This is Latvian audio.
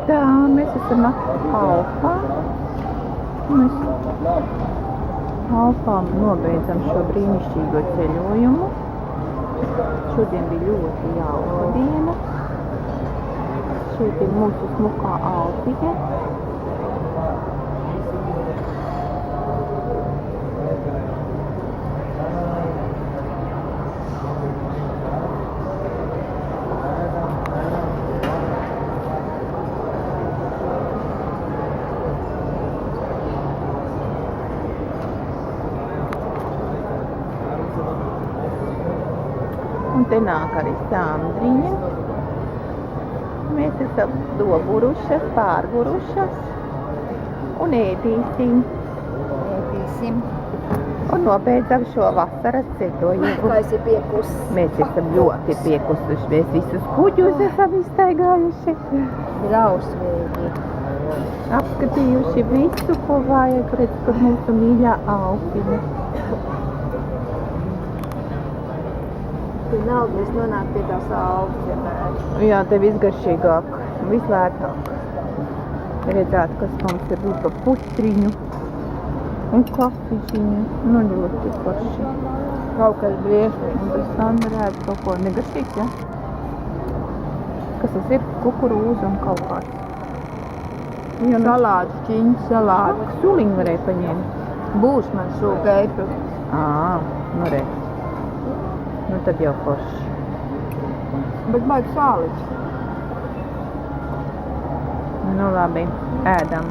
Tā, mēs esam Alfā. Mēs Alfā nobeidzam šo brīnišķīgo ceļojumu. Šodien bija ļoti jauka diena. Šeit ir mūsu smukā Alfija. Un te nāk arī Sandriņa. Mēs esam nogurušas, pārgurušas un ēdīsim. Un nobeidzam šo vasaras ceļojumu. Kā esi piekusi? Mēs esam ļoti piekusuši. Mēs visus kuģus esam iztaigājuši. Drausmīgi. Apskatījuši visu, ko vajag, redz, kur mūsu mīļā Alfiņa. Vienalga, mēs nonāk pie tās Alfas vienmēr. Jā, te visgaršīgāk, vislētāk. Redzētu, kas mums ir pa putriņu un kafiņu. Nu, ļoti forši. Kaut kas briesmīgi. Un tas Sandra redz kaut ko negaršīgs, ja? Kas tas ir? Kukurūza un kaut kāds. Salāts, čiņas salāts. Suliņu varēja paņemt. Būs man sūkēpu. Nu redz. Nu tad jau forši. Bet baigi sāliņš. Nu labi, ēdam.